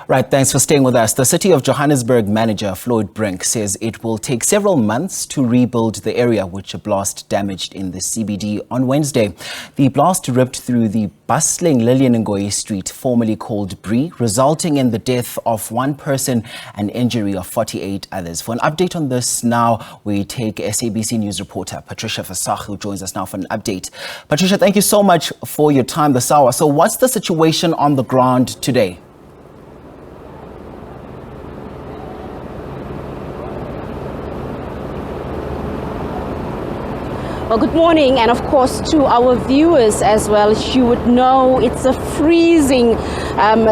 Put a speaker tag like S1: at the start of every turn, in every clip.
S1: Right, thanks for staying with us. The City of Johannesburg manager, Floyd Brink, says it will take several months to rebuild the area which a blast damaged in the CBD on Wednesday. The blast ripped through the bustling Lilian Ngoyi Street, formerly called Bree, resulting in the death of one person and injury of 48 others. For an update on this now, we take SABC News reporter Patricia Visagie, who joins us now for an update. Patricia, thank you so much for your time this hour. So what's the situation on the ground today?
S2: Well, good morning, and of course to our viewers as well. You would know it's a freezing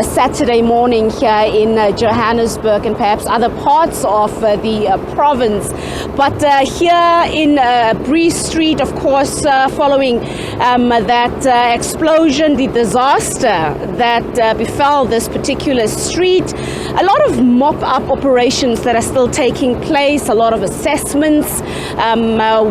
S2: Saturday morning here in Johannesburg and perhaps other parts of the province. But here in Bree Street, of course, following that explosion, the disaster that befell this particular street, a lot of mop-up operations that are still taking place, a lot of assessments.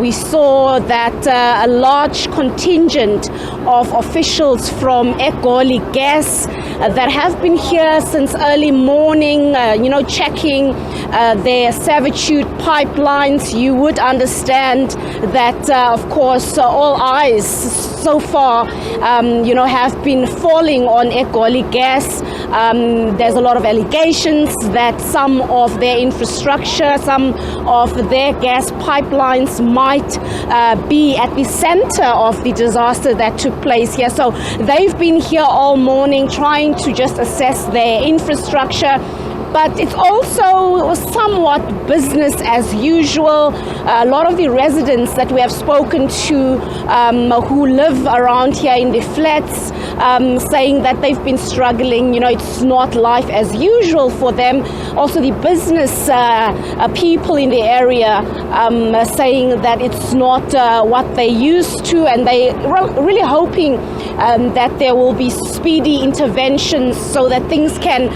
S2: We saw that a large contingent of officials from Egoli Gas that have been here since early morning, checking their servitude pipelines. You would understand that, of course, all eyes so far, have been falling on Egoli Gas. There's a lot of allegations that some of their infrastructure, some of their gas pipelines might be at the center of the disaster that took place here. So they've been here all morning trying to just assess their infrastructure. But it's also somewhat business as usual. A lot of the residents that we have spoken to who live around here in the flats saying that they've been struggling. It's not life as usual for them. Also the business people in the area saying that it's not what they used to, and they really hoping that there will be speedy interventions so that things can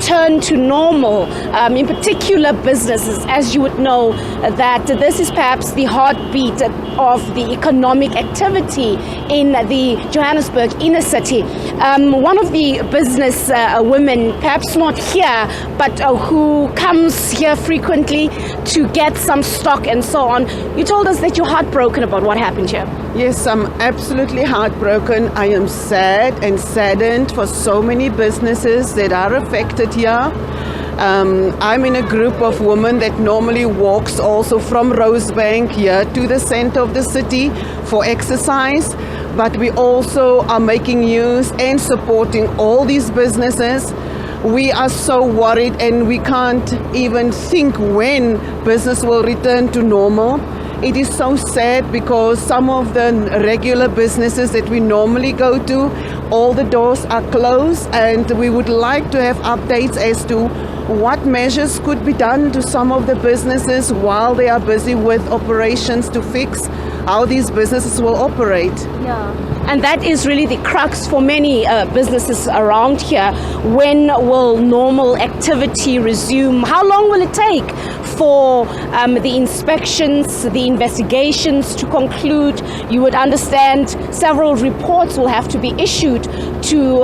S2: turn to normal. In particular businesses, as you would know, that this is perhaps the heartbeat of the economic activity in the Johannesburg inner city. One of the business women, perhaps not here, but who comes here frequently to get some stock and so on, you told us that you're heartbroken about what happened here.
S3: Yes, I'm absolutely heartbroken. I am sad and saddened for so many businesses that are affected here. I'm in a group of women that normally walks also from Rosebank here to the center of the city for exercise, but we also are making use and supporting all these businesses. We are so worried, and we can't even think when business will return to normal. It is so sad because some of the regular businesses that we normally go to, all the doors are closed, and we would like to have updates as to what measures could be done to some of the businesses while they are busy with operations to fix how these businesses will operate.
S2: Yeah. And that is really the crux for many businesses around here. When will normal activity resume? How long will it take for the inspections, the investigations to conclude? You would understand several reports will have to be issued to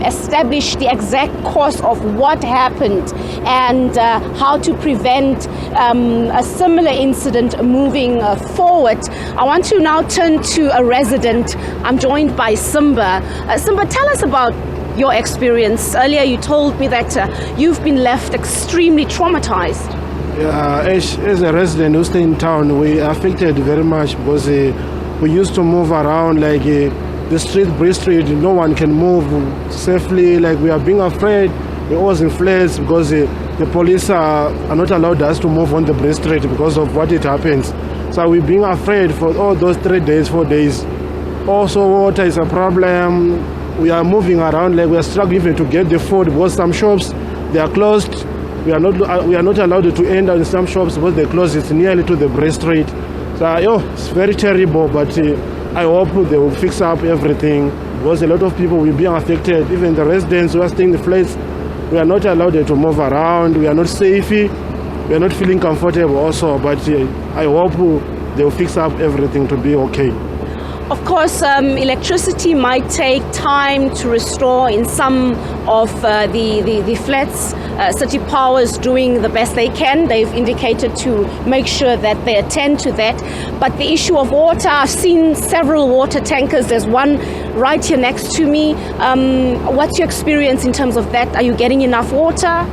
S2: establish the exact cause of what happened and how to prevent a similar incident moving forward. I want to now turn to a resident. I'm joined by Simba. Simba, tell us about your experience. Earlier you told me that you've been left extremely traumatized.
S4: Yeah, as a resident who stay in town, we are affected very much because we used to move around like the street, Bree Street, no one can move safely. Like we are being afraid. We're always in flats because the police are not allowed us to move on the Bree Street because of what it happens. So we're being afraid for all those 3 days, 4 days. Also, water is a problem. We are moving around, like we are struggling even to get the food because some shops, they are closed. We are not allowed to enter in some shops because they close. It's nearly to the Bree Street. So it's very terrible, but I hope they will fix up everything because a lot of people will be affected. Even the residents who are staying in the flats, we are not allowed to move around. We are not safe. We are not feeling comfortable also, but I hope they will fix up everything to be okay.
S2: Of course, electricity might take time to restore in some of the flats. City Power is doing the best they can. They've indicated to make sure that they attend to that. But the issue of water, I've seen several water tankers. There's one right here next to me. What's your experience in terms of that? Are you getting enough water?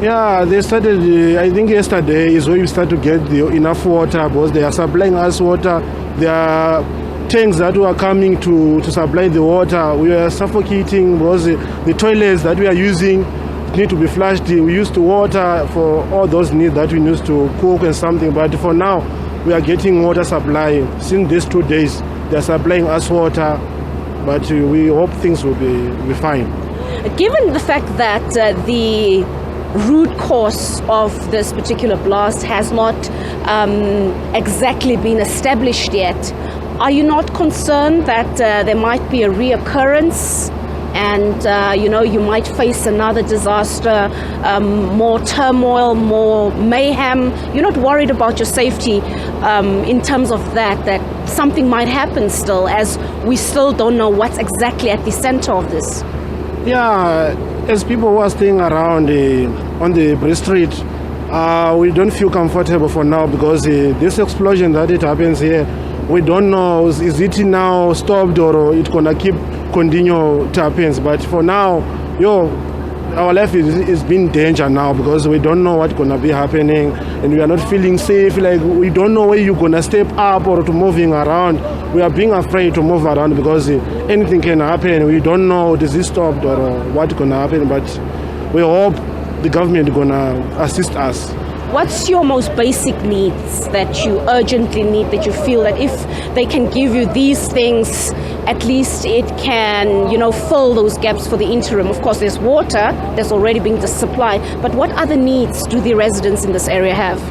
S4: Yeah, they started, I think yesterday is when we start to get enough water because they are supplying us water. There are tanks that were coming to supply the water. We are suffocating because the toilets that we are using need to be flushed. We used to water for all those needs that we used to cook and something. But for now, we are getting water supply. Since these 2 days, they are supplying us water. But we hope things will be fine.
S2: Given the fact that the root cause of this particular blast has not exactly been established yet, are you not concerned that there might be a reoccurrence and you might face another disaster, more turmoil, more mayhem? You're not worried about your safety in terms of that something might happen still, as we still don't know what's exactly at the center of this?
S4: Yeah, as people who are staying around on the Bree Street, we don't feel comfortable for now because this explosion that it happens here, we don't know, is it now stopped or it gonna continue to happen. But for now, our life is in danger now because we don't know what's gonna be happening and we are not feeling safe. Like, we don't know where you're gonna step up or to moving around. We are being afraid to move around because anything can happen. We don't know is it stopped or what's gonna happen, but we hope the government is gonna assist us.
S2: What's your most basic needs that you urgently need, that you feel that if they can give you these things, at least it can, fill those gaps for the interim? Of course, there's water that's already being supplied, but what other needs do the residents in this area have?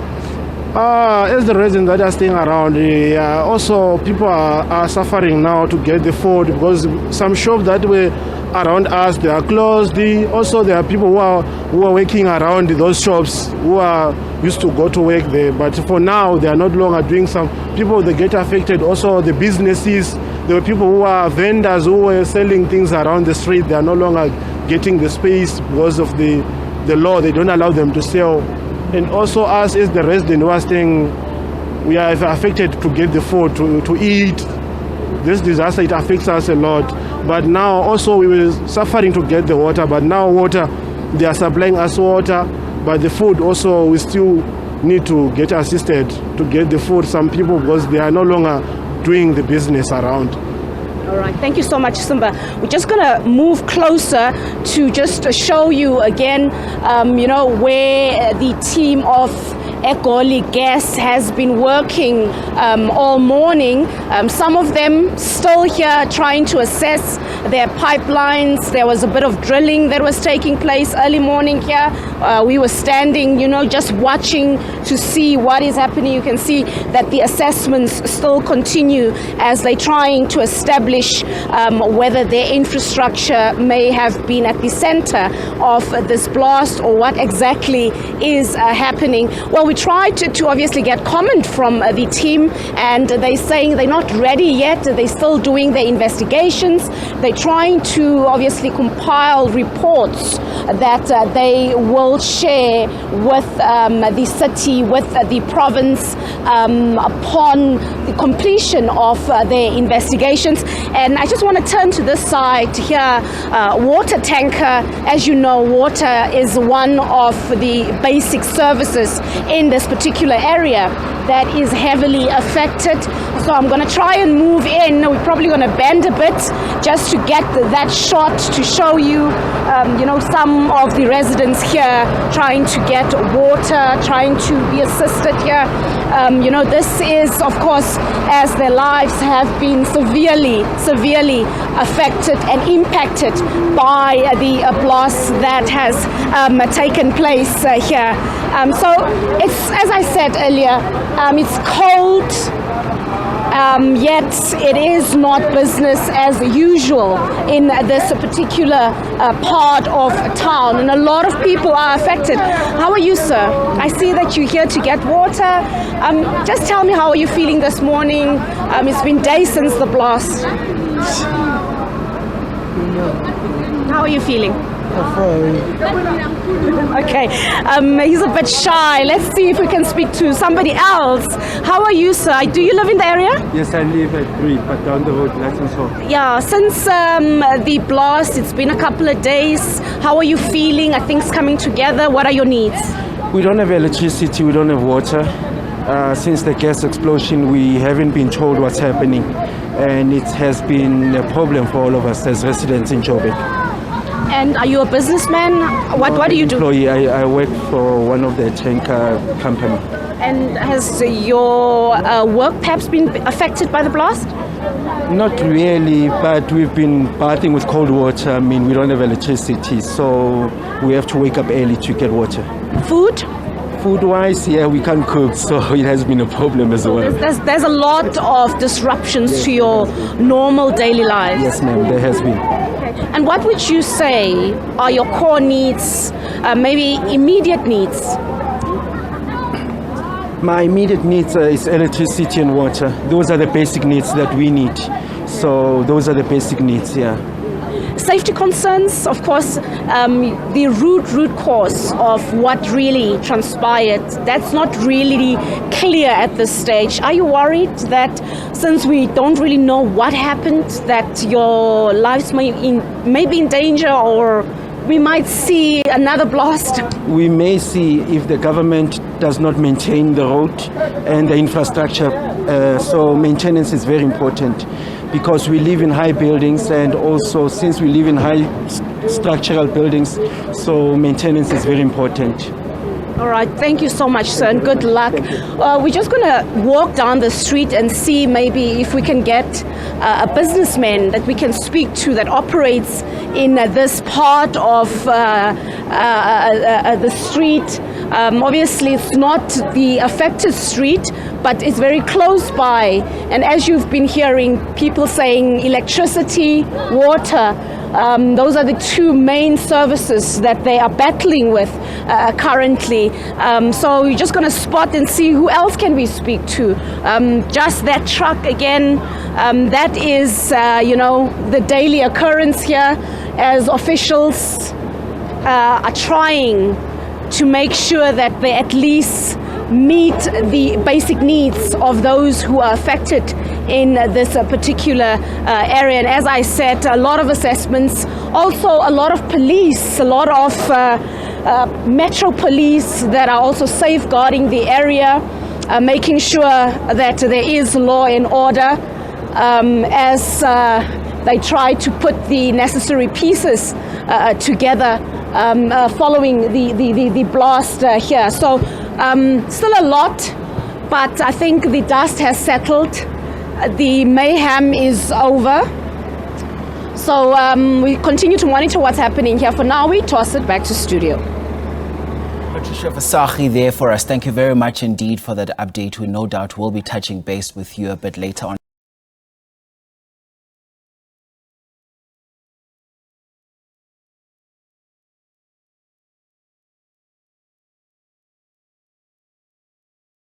S4: As the residents that are staying around, also people are suffering now to get the food because some shops that were around us, they are closed. Also, there are people who are working around those shops who are used to go to work there. But for now, they are not longer doing some. People, they get affected. Also, the businesses, there were people who are vendors who were selling things around the street. They are no longer getting the space because of the law. They don't allow them to sell. And also us as the residents who are staying, we are affected to get the food, to eat. This disaster, it affects us a lot. But now also we were suffering to get the water, but now water, they are supplying us water, but the food also, we still need to get assisted to get the food. Some people, because they are no longer doing the business around.
S2: All right, thank you so much, Simba. We're just going to move closer to just show you again, where the team of Egoli Gas has been working all morning. Some of them still here trying to assess their pipelines. There was a bit of drilling that was taking place early morning here. We were standing, just watching to see what is happening. You can see that the assessments still continue as they're trying to establish whether their infrastructure may have been at the center of this blast or what exactly is happening. Well, we tried to obviously get comment from the team, and they're saying they're not ready yet. They're still doing their investigations. They're trying to obviously compile reports that they will share with the city, with the province upon the completion of their investigations. And I just want to turn to this side here. Water tanker, as you know, water is one of the basic services in this particular area that is heavily affected. So I'm going to try and move in. We're probably going to bend a bit just to get that shot to show you, some of the residents here trying to get water, trying to be assisted here. This is, of course, as their lives have been severely affected and impacted by the blast that has taken place here. So it's, as I said earlier, it's cold. yet it is not business as usual in this particular part of town, and a lot of people are affected. How are you, sir? I see that you're here to get water. Just tell me, how are you feeling this morning? It's been days since the blast. How are you feeling? Okay, he's a bit shy. Let's see if we can speak to somebody else. How are you, sir? Do you live in the area?
S5: Yes, I live at Bree, but down the road, License Hall.
S2: Yeah, since the blast, it's been a couple of days. How are you feeling? Are things coming together? What are your needs?
S5: We don't have electricity, we don't have water. Since the gas explosion, we haven't been told what's happening. And it has been a problem for all of us as residents in Joburg.
S2: And are you a businessman? What do you do?
S5: Employee. I work for one of the tanker company.
S2: And has your work perhaps been affected by the blast?
S5: Not really, but we've been bathing with cold water. I mean, we don't have electricity, so we have to wake up early to get water.
S2: Food?
S5: Food-wise, yeah, we can't cook, so it has been a problem as well.
S2: There's a lot of disruptions to your normal daily life.
S5: Yes, ma'am, there has been.
S2: And what would you say are your core needs, maybe immediate needs?
S5: My immediate needs is electricity and water. Those are the basic needs that we need. So those are the basic needs, yeah.
S2: Safety concerns, of course, the root cause of what really transpired, that's not really clear at this stage. Are you worried that since we don't really know what happened, that your lives may be in danger, or we might see another blast?
S5: We may see if the government does not maintain the road and the infrastructure. So maintenance is very important, because we live in high buildings, and also since we live in high structural buildings, so maintenance is very important.
S2: All right, thank you so much, sir, and good luck. We're just going to walk down the street and see maybe if we can get a businessman that we can speak to that operates in this part of the street. Obviously, it's not the affected street, but it's very close by. And as you've been hearing people saying, electricity, water, those are the two main services that they are battling with currently. So we're just going to spot and see who else can we speak to. Just that truck again, that is, the daily occurrence here, as officials are trying to make sure that they at least meet the basic needs of those who are affected in this particular area. And as I said, a lot of assessments, also a lot of police, a lot of metro police that are also safeguarding the area, making sure that there is law and order as they try to put the necessary pieces together following the blast here. So still a lot, but I think the dust has settled. The mayhem is over. So we continue to monitor what's happening here. For now, we toss it back to studio.
S1: Patricia Visagie there for us. Thank you very much indeed for that update. We no doubt will be touching base with you a bit later on.